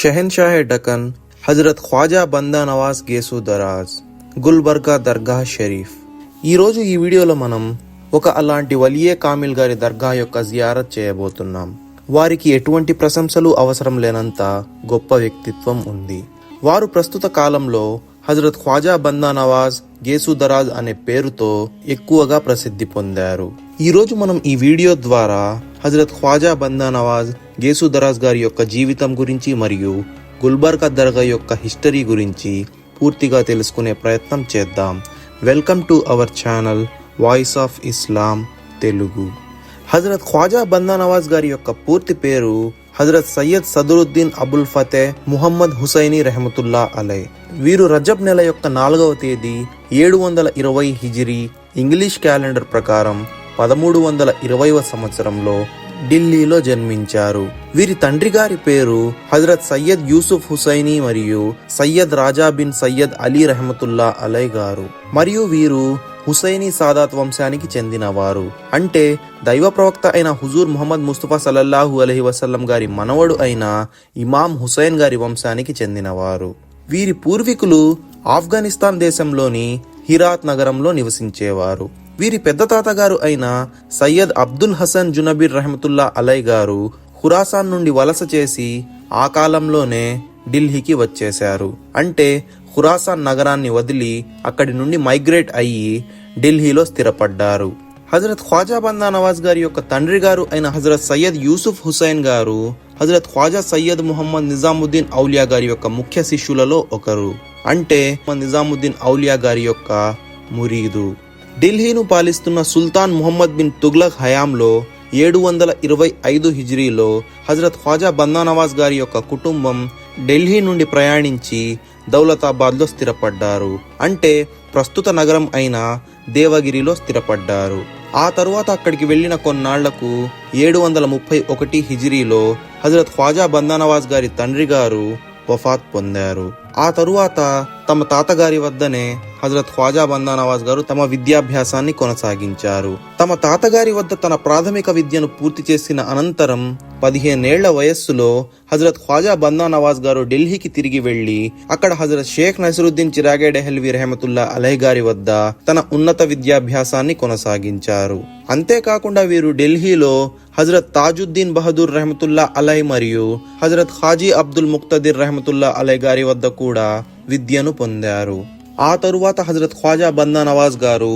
షహన్షాహే డకన్ హజరత్ ఖ్వాజా బందా నవాజ్ గేసు దరాజ్ గుల్బర్గా దర్గా షరీఫ్. ఈరోజు ఈ వీడియోలో మనం ఒక అలాంటి వలియే కామిల్ గారి దర్గా యొక్క జియారత్ చేయబోతున్నాం. వారికి ఎటువంటి ప్రశంసలు అవసరం లేనంత గొప్ప వ్యక్తిత్వం ఉంది. వారు ప్రస్తుత కాలంలో హజరత్ ఖ్వాజా బందా నవాజ్ గేసు దరాజ్ అనే పేరుతో ఎక్కువగా ప్రసిద్ధి పొందారు. ఈరోజు మనం ఈ వీడియో ద్వారా హజరత్ ఖ్వాజా బందా నవాజ్ గేసు దరాజ్ గారి యొక్క జీవితం గురించి మరియు గుల్బర్గా దర్గా యొక్క హిస్టరీ గురించి పూర్తిగా తెలుసుకునే ప్రయత్నం చేద్దాం. Welcome to our channel voice of Islam Telugu. Hazrat Khwaja Banda Nawaz గారి యొక్క పూర్తి పేరు హజరత్ సయ్యద్ సదరుద్దీన్ అబుల్ ఫతే ముహమ్మద్ హుసైనీ రెహమతుల్లా అలై. వీరు రజబ్ నెల యొక్క 4వ తేదీ 720 హిజిరీ ఇంగ్లీష్ క్యాలెండర్ ప్రకారం 1320వ సంవత్సరంలో ఢిల్లీలో జన్మించారు. వీరి తండ్రి గారి పేరు హజరత్ సయ్యద్ యూసుఫ్ హుసైనీ మరియు సయ్యద్ రాజా బిన్ సయ్యద్ అలీ రెహమతుల్లా అలై గారు. మరియు వీరు హుసైనీ సాదాత్ వంశానికి చెందినవారు. అంటే దైవ ప్రవక్త అయిన హుజూర్ ముహమ్మద్ ముస్తఫా సల్లల్లాహు అలైహి వసల్లం గారి మనవడు అయిన ఇమాం హుసైన్ గారి వంశానికి చెందినవారు. వీరి పూర్వీకులు ఆఫ్ఘనిస్తాన్ దేశంలోని హిరాత్ నగరంలో నివసించేవారు. వీరి పెద్ద తాతగారు అయిన సయ్యద్ అబ్దుల్ హసన్ జునబీర్ రెహమతుల్లా అలై గారు ఖురాసాన్ నుండి వలస చేసి ఆ కాలంలోనే ఢిల్లీకి వచ్చేశారు. అంటే ఖురాసాన్ నగరాన్ని వదిలి అక్కడి నుండి మైగ్రేట్ అయ్యి ఢిల్లీలో స్థిరపడ్డారు. హజరత్ ఖ్వాజా బందా నవాజ్ గారి యొక్క తండ్రి గారు అయిన హజరత్ సయ్యద్ యూసుఫ్ హుసైన్ గారు హజరత్ ఖ్వాజా సయ్యద్ ముహమ్మద్ నిజాముద్దీన్ ఔలియా గారి యొక్క ముఖ్య శిష్యులలో ఒకరు. అంటే నిజాముద్దీన్ ఔలియా గారి యొక్క మురీదు. ఢిల్లీను పాలిస్తున్న సుల్తాన్ ముహమ్మద్ బిన్ తుగ్లక్ హయాంలో 725 హిజ్రీలో హజరత్ ఖ్వాజా బందా నవాజ్ గారి యొక్క కుటుంబం ఢిల్లీ నుండి ప్రయాణించి దౌలతాబాద్లో స్థిరపడ్డారు. అంటే ప్రస్తుత నగరం అయిన దేవగిరిలో స్థిరపడ్డారు. ఆ తరువాత అక్కడికి వెళ్లిన కొన్నాళ్లకు 731 హిజ్రీలో హజరత్ ఖ్వాజా బందా నవాజ్ గారి తండ్రి గారు వఫాత్ పొందారు. ఆ తరువాత తమ తాతగారి వద్దనే హజరత్ ఖ్వాజా బందా నవాజ్ గారు తమ విద్యాభ్యాసాన్ని కొనసాగించారు. తమ తాతగారి వద్ద తన ప్రాథమిక విద్యను పూర్తి చేసిన అనంతరం 15 ఏళ్ల వయస్సులో హజరత్ ఖ్వాజా బందా నవాజ్ గారు ఢిల్లీకి తిరిగి వెళ్లి అక్కడ హజరత్ షేక్ నసరుద్దీన్ చిరాగే డెహల్వీ రెహమతుల్లా అలై గారి వద్ద తన ఉన్నత విద్యాభ్యాసాన్ని కొనసాగించారు. అంతేకాకుండా వీరు ఢిల్లీలో హజరత్ తాజుద్దీన్ బహదూర్ రెహమతుల్లా అలై మరియు హజరత్ హాజీ అబ్దుల్ ముక్తదిర్ రెహమతుల్లా అలై గారి వద్ద కూడా విద్యను పొందారు. ఆ తరువాత హజరత్ ఖ్వాజా బందా నవాజ్ గారు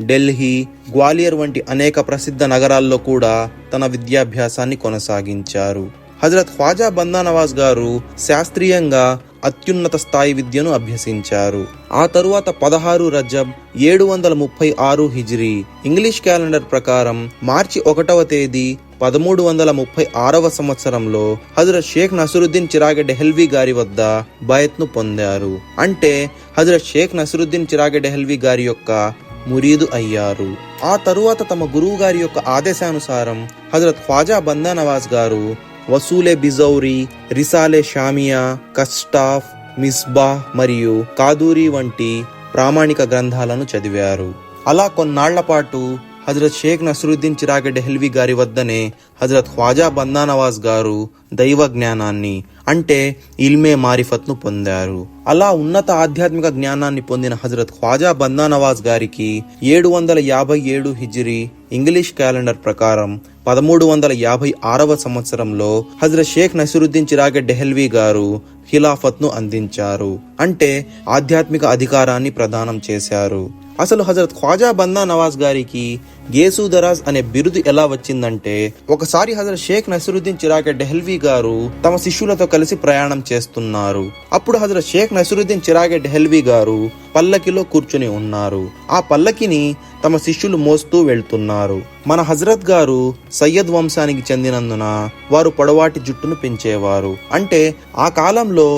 ఢిల్లీ, గ్వాలియర్ వంటి అనేక ప్రసిద్ధ నగరాల్లో కూడా తన విద్యాభ్యాసాన్ని కొనసాగించారు. హజరత్ ఖ్వాజా బందా నవాజ్ గారు శాస్త్రీయంగా అత్యున్నత స్థాయి విద్యను అభ్యసించారు. ఆ తరువాత 16 రజబ్ 736 హిజ్రీ ఇంగ్లీష్ క్యాలెండర్ ప్రకారం మార్చి 1వ తేదీ 1336వ సంవత్సరంలో హజరత్ షేక్ నసరుద్దీన్ చిరాగే డెహల్వీ గారి వద్ద బయత్ను పొందారు. అంటే హజరత్ షేక్ నసరుద్దీన్ చిరాగే డెహల్వీ గారి యొక్క మురీదు అయ్యారు. ఆ తరువాత తమ గురువు గారి యొక్క ఆదేశానుసారం హజరత్ ఖ్వాజా బందా నవాజ్ గారు వసూలే బిజౌరి, రిసాలే షామియా, కస్టాఫ్, మిస్బాహ్ మరియు కాదూరి వంటి ప్రామాణిక గ్రంథాలను చదివారు. అలా కొన్నాళ్ల పాటు హజరత్ షేక్ నసరుద్దీన్ చిరాగే డెహల్వీ గారి వద్దనే హజరత్ ఖ్వాజా బందా నవాజ్ గారు దైవ జ్ఞానాన్ని అంటే ఇల్మే మారిఫత్ను పొందారు. అలా ఉన్నత ఆధ్యాత్మిక జ్ఞానాన్ని పొందిన హజరత్ ఖ్వాజా బందా నవాజ్ గారికి 757 హిజ్రీ ఇంగ్లీష్ క్యాలెండర్ ప్రకారం 1356వ సంవత్సరంలో హజరత్ షేక్ నసరుద్దీన్ చిరాగే డెహల్వీ గారు ఖిలాఫత్ను అందించారు. అంటే ఆధ్యాత్మిక అధికారాన్ని ప్రదానం చేశారు. అసలు హజరత్ ఖ్వాజా బందా నవాజ్ గారికి గేసు దరాజ్ అనే బిరుదు ఎలా వచ్చిందంటే, ఒకసారి హజరత్ షేక్ నసరుద్దీన్ చిరాగే డెహల్వీ గారు తమ శిష్యులతో కలిసి ప్రయాణం చేస్తున్నారు. అప్పుడు హజరత్ షేక్ నసరుద్దీన్ చిరాగే డెహల్వీ గారు పల్లకిలో కూర్చుని ఉన్నారు. ఆ పల్లకిని తమ శిష్యులు మోస్తూ వెళ్తున్నారు. మన హజరత్ గారు సయ్యద్ వంశానికి చెందినందున వారు పొడవాటి జుట్టును పెంచేవారు. అంటే ఆ కాలంలో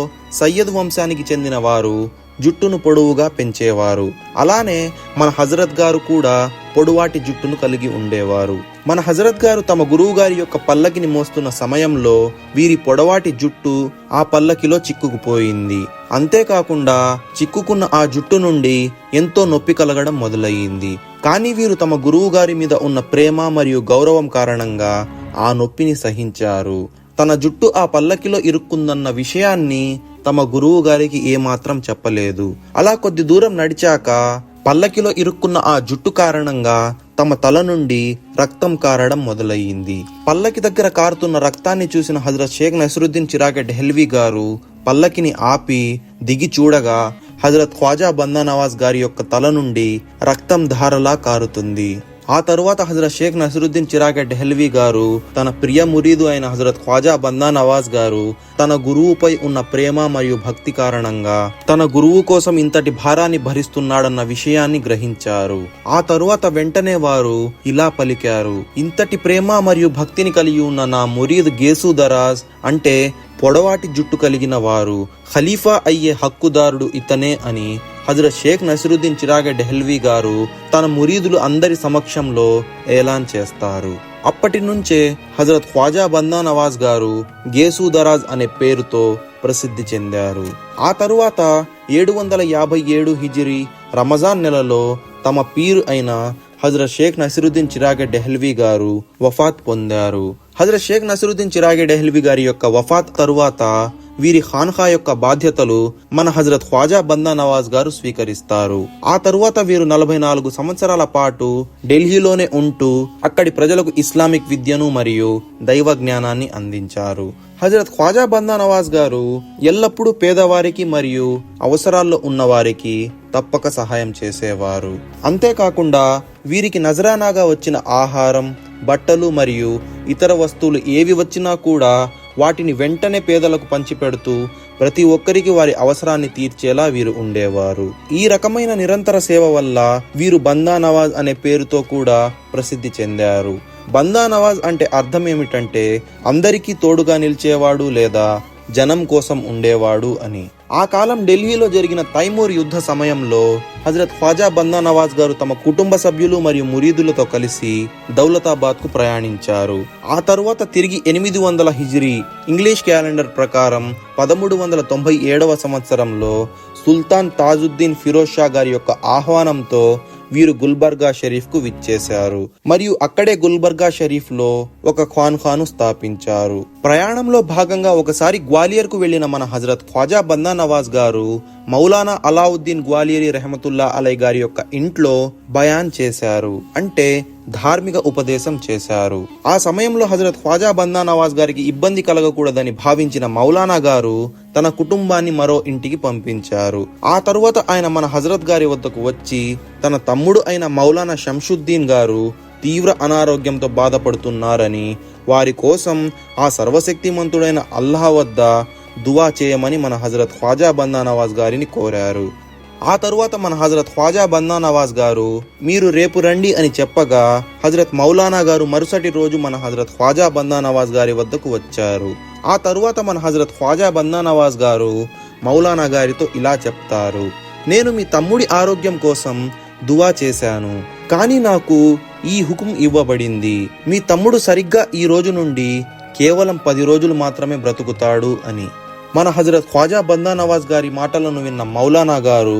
సయ్యద్ వంశానికి చెందిన వారు జుట్టును పొడవుగా పెంచేవారు. అలానే మన హజరత్ గారు కూడా పొడవాటి జుట్టును కలిగి ఉండేవారు. మన హజరత్ గారు తమ గురువు గారి యొక్క పల్లకిని మోస్తున్న సమయంలో వీరి పొడవాటి జుట్టు ఆ పల్లకిలో చిక్కుకుపోయింది. అంతేకాకుండా చిక్కుకున్న ఆ జుట్టు నుండి ఎంతో నొప్పి కలగడం మొదలయ్యింది. కానీ వీరు తమ గురువు గారి మీద ఉన్న ప్రేమ మరియు గౌరవం కారణంగా ఆ నొప్పిని సహించారు. తన జుట్టు ఆ పల్లకిలో ఇరుక్కుందన్న విషయాన్ని తమ గురువు గారికి ఏమాత్రం చెప్పలేదు. అలా కొద్ది దూరం నడిచాక పల్లకిలో ఇరుక్కున్న ఆ జుట్టు కారణంగా తమ తల నుండి రక్తం కారడం మొదలయ్యింది. పల్లకి దగ్గర కారుతున్న రక్తాన్ని చూసిన హజరత్ షేక్ నసరుద్దీన్ చిరాగే డెహ్లవీ గారు పల్లకిని ఆపి దిగి చూడగా హజరత్ ఖ్వాజా బందా నవాజ్ గారి యొక్క తల నుండి రక్తం ధారలా కారుతుంది. ఆ తరువాత హజరత్ షేక్ నసరుద్దీన్ చిరాగే డెహ్లవీ గారు తన ప్రియ మురీదు అయిన హజరత్ ఖ్వాజా బందా నవాజ్ గారు తన గురువుపై ఉన్న ప్రేమ మరియు భక్తి కారణంగా తన గురువు కోసం ఇంతటి భారాన్ని భరిస్తున్నాడన్న విషయాన్ని గ్రహించారు. ఆ తరువాత వెంటనే వారు ఇలా పలికారు, ఇంతటి ప్రేమ మరియు భక్తిని కలిగి ఉన్న నా మురీద్ గేసు దరాజ్ అంటే పొడవాటి జుట్టు కలిగిన వారు ఖలీఫా అయ్యే హక్కుదారుడు ఇతనే అని హజరత్ షేక్ నసరుద్దీన్ చిరాగే డెహ్లవీ గారు తన మురీదులు అందరి సమక్షంలో ఏలాన్ చేస్తారు. అప్పటి నుంచే హజరత్ ఖ్వాజా బందా నవాజ్ గారు గేసు దరాజ్ అనే పేరుతో ప్రసిద్ధి చెందారు. ఆ తరువాత 757 హిజ్రీ రమజాన్ నెలలో తమ పీరు అయిన హజరత్ షేక్ నసరుద్దీన్ చిరాగే డెహ్లవీ గారు వఫాత్ పొందారు. హజరత్ షేక్ నసరుద్దీన్ చిరాగే డెహ్లవీ గారి యొక్క వఫాత్ తరువాత వీరి ఖాన్ఖా యొక్క బాధ్యతలు మన హజరత్ ఖ్వాజా బందా నవాజ్ గారు స్వీకరిస్తారు. ఆ తరువాత వీరు 44 సంవత్సరాల పాటు ఢిల్లీలోనే ఉంటూ అక్కడి ప్రజలకు ఇస్లామిక్ విద్యను మరియు దైవ జ్ఞానాన్ని అందించారు. హజరత్ ఖ్వాజా బందా నవాజ్ గారు ఎల్లప్పుడూ పేదవారికి మరియు అవసరాల్లో ఉన్నవారికి తప్పక సహాయం చేసేవారు. అంతేకాకుండా వీరికి నజరానాగా వచ్చిన ఆహారం, బట్టలు మరియు ఇతర వస్తువులు ఏవి వచ్చినా కూడా వాటిని వెంటనే పేదలకు పంచిపెడుతూ ప్రతి ఒక్కరికి వారి అవసరాన్ని తీర్చేలా వీరు ఉండేవారు. ఈ రకమైన నిరంతర సేవ వల్ల వీరు బందా నవాజ్ అనే పేరుతో కూడా ప్రసిద్ధి చెందారు. బందా నవాజ్ అంటే అర్థం ఏమిటంటే అందరికీ తోడుగా నిలిచేవాడు లేదా జనం కోసం ఉండేవాడు అని. ఆ కాలం ఢిల్లీలో జరిగిన తైమూర్ యుద్ధ సమయంలో హజరత్ ఖ్వాజా బందా నవాజ్ గారు తమ కుటుంబ సభ్యులు మరియు మురీదులతో కలిసి దౌలతాబాద్ కు ప్రయాణించారు. ఆ తరువాత తిరిగి 800 హిజ్రీ ఇంగ్లీష్ క్యాలెండర్ ప్రకారం 1397 సంవత్సరంలో సుల్తాన్ తాజుద్దీన్ ఫిరోజ్ షా గారి యొక్క ఆహ్వానంతో వీరు గుల్బర్గా షరీఫ్ కు విచ్చేశారు మరియు అక్కడే గుల్బర్గా షరీఫ్ లో ఒక ఖాన్ఖాను స్థాపించారు. ప్రయాణంలో భాగంగా ఒకసారి గ్వాలియర్ కు వెళ్లిన మన హజరత్ ఖ్వాజా బందా నవాజ్ గారు మౌలానా అలావుద్దీన్ గ్వాలియరీ రెహమతుల్లా అలై గారి యొక్క ఇంట్లో బయాన్ చేశారు, అంటే ధార్మిక ఉపదేశం చేశారు. ఆ సమయంలో హజరత్ ఖ్వాజా బందా నవాజ్ గారికి ఇబ్బంది కలగకూడదని భావించిన మౌలానా గారు తన కుటుంబాన్ని మరో ఇంటికి పంపించారు. ఆ తరువాత ఆయన మన హజరత్ గారి వద్దకు వచ్చి తన తమ్ముడు అయిన మౌలానా షంషుద్దీన్ గారు తీవ్ర అనారోగ్యంతో బాధపడుతున్నారని, వారి కోసం ఆ సర్వశక్తిమంతుడైన అల్లాహ్ వద్ద దువా చేయమని మన హజరత్ ఖ్వాజా బందా నవాజ్ గారిని కోరారు. ఆ తరువాత మన హజరత్ ఖ్వాజా బందా నవాజ్ గారు మీరు రేపు రండి అని చెప్పగా హజరత్ మౌలానా గారు మరుసటి రోజు మన హజరత్ ఖ్వాజా బందా నవాజ్ గారి వద్దకు వచ్చారు. ఆ తరువాత మన హజరత్ ఖ్వాజా బందా నవాజ్ గారు మౌలానా గారితో ఇలా చెప్తారు, నేను మీ తమ్ముడి ఆరోగ్యం కోసం దువా చేశాను, కానీ నాకు ఈ హుకుం ఇవ్వబడింది, మీ తమ్ముడు సరిగ్గా ఈ రోజు నుండి కేవలం 10 రోజులు మాత్రమే బ్రతుకుతాడు అని. మన హజరత్ ఖ్వాజా బందా నవాజ్ గారి మాటలను విన్న మౌలానా గారు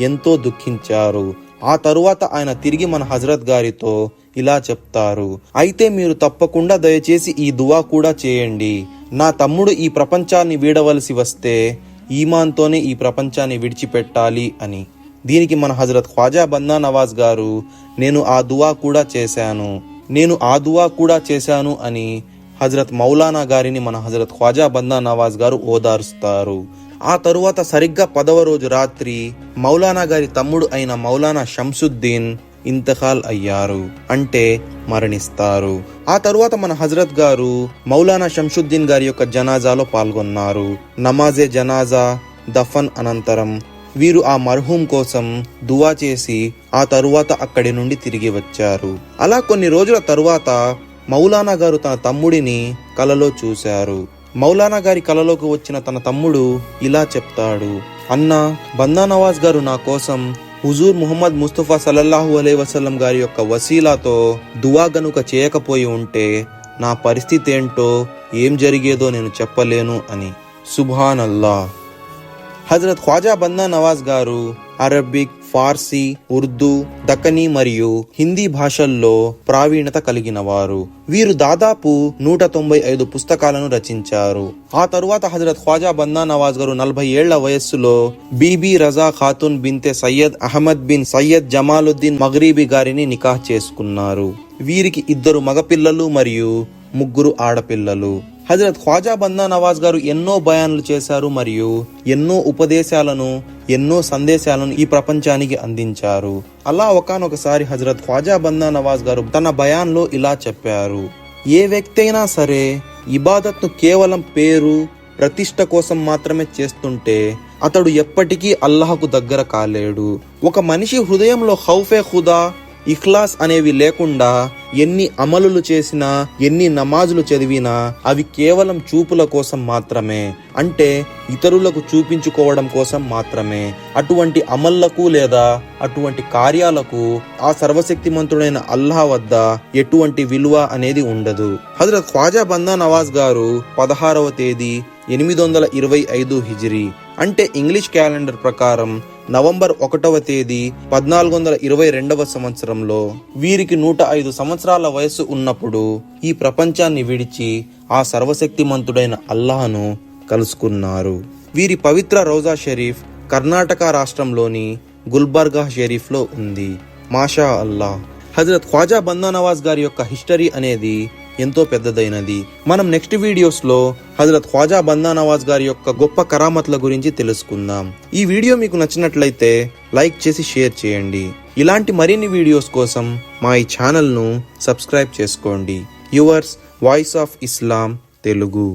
ఎంతో దుఃఖించారు. ఆ తరువాత ఆయన తిరిగి మన హజరత్ గారితో ఇలా చెప్తారు, అయితే మీరు తప్పకుండా దయచేసి ఈ దువా కూడా చేయండి, నా తమ్ముడు ఈ ప్రపంచాన్ని వీడవలసి వస్తే ఈమాన్తోనే ఈ ప్రపంచాన్ని విడిచిపెట్టాలి అని. దీనికి మన హజరత్ ఖ్వాజా బందా నవాజ్ గారు నేను ఆ దువా కూడా చేశాను అని హజరత్ మౌలానా గారిని మన హజరత్ ఖ్వాజా బందా నవాజ్ గారు ఓదారుస్తారు. ఆ తరువాత సరిగ్గా 10వ రోజు రాత్రి మౌలానా గారి తమ్ముడు అయిన మౌలానా షంసుద్దీన్ ఇంతకాల్ అయ్యారు, అంటే మరణిస్తారు. ఆ తరువాత మన హజరత్ గారు మౌలానా షంసుద్దీన్ గారి యొక్క జనాజాలో పాల్గొన్నారు. నమాజే జనాజా దఫన్ అనంతరం వీరు ఆ మర్హూం కోసం దువా చేసి ఆ తరువాత అక్కడి నుండి తిరిగి వచ్చారు. అలా కొన్ని రోజుల తరువాత మౌలానా గారు తన తమ్ముడిని కలలో చూశారు. మౌలానా గారి కలలోకి వచ్చిన తన తమ్ముడు ఇలా చెప్తాడు, అన్నా, బందా నవాజ్ గారు నా కోసం హుజూర్ ముహమ్మద్ ముస్తఫా సల్లల్లాహు అలైహి వసల్లం గారి యొక్క వసీలాతో దువా గనుక చేయకపోయి ఉంటే నా పరిస్థితి ఏంటో ఏం జరిగేదో నేను చెప్పలేను అని. సుబ్హానల్లాహ్. హజరత్ ఖ్వాజా బందా నవాజ్ గారు అరబిక్, ఫార్సీ, ఉర్దూ, దక్కనీ మరియు హిందీ భాషల్లో ప్రావీణ్యత కలిగిన వారు. వీరు దాదాపు 195 పుస్తకాలను రచించారు. ఆ తరువాత హజరత్ ఖ్వాజా బందా నవాజ్ గారు 40 ఏళ్ల వయస్సులో బీబీ రజా ఖాతున్ బిన్తే సయ్యద్ అహ్మద్ బిన్ సయ్యద్ జమాలుద్దీన్ మగ్రీబీ గారిని నికాహ్ చేసుకున్నారు. వీరికి 2 మగపిల్లలు మరియు 3 ఆడపిల్లలు. హజరత్ ఖ్వాజా బందా నవాజ్ గారు ఎన్నో బయాన్లు చేశారు మరియు ఎన్నో ఉపదేశాలను, ఎన్నో సందేశాలను ఈ ప్రపంచానికి అందించారు. అలా ఒకానొకసారి హజరత్ ఖ్వాజా బందా నవాజ్ గారు తన బయాన్లో ఇలా చెప్పారు: ఏ వ్యక్తి అయినా సరే ఇబాదత్ను కేవలం పేరు, ప్రతిష్ట కోసం మాత్రమే చేస్తుంటే అతడు ఎప్పటికీ అల్లాహకు దగ్గర కాలేడు. ఒక మనిషి హృదయంలో ఖౌఫే ఖుదా, ఇఖ్లాస్ అనేవి లేకుండా ఎన్ని అమలులు చేసినా, ఎన్ని నమాజులు చదివినా అవి కేవలం చూపుల కోసం మాత్రమే, అంటే ఇతరులకు చూపించుకోవడం కోసం మాత్రమే. అటువంటి అమల్లకు లేదా అటువంటి కార్యాలకు ఆ సర్వశక్తిమంతుడైన అల్లాహ్ వద్ద ఎటువంటి విలువ అనేది ఉండదు. హజరత్ ఖ్వాజా బందా నవాజ్ గారు 16వ తేదీ 825 హిజ్రీ, అంటే ఇంగ్లీష్ క్యాలెండర్ ప్రకారం నవంబర్ 1వ తేదీ 1422వ సంవత్సరంలో వీరికి 105 సంవత్సరాల వయస్సు ఉన్నప్పుడు ఈ ప్రపంచాన్ని విడిచి ఆ సర్వశక్తిమంతుడైన అల్లాహ్ను కలుసుకున్నారు. వీరి పవిత్ర రోజా షరీఫ్ కర్ణాటక రాష్ట్రంలోని గుల్బర్గా షరీఫ్లో ఉంది. మాషా అల్లాహ్. హజరత్ ఖ్వాజా బందా నవాజ్ గారి యొక్క హిస్టరీ అనేది ఎంతో పెద్దదైనది. మనం నెక్స్ట్ వీడియోస్లో హజరత్ ఖ్వాజా బందా నవాజ్ గారి యొక్క గొప్ప కరామత్ల గురించి తెలుసుకుందాం. ఈ వీడియో మీకు నచ్చినట్లయితే లైక్ చేసి షేర్ చేయండి. ఇలాంటి మరిన్ని వీడియోస్ కోసం మా ఈ ఛానల్ను సబ్స్క్రైబ్ చేసుకోండి. Yours voice of Islam Telugu.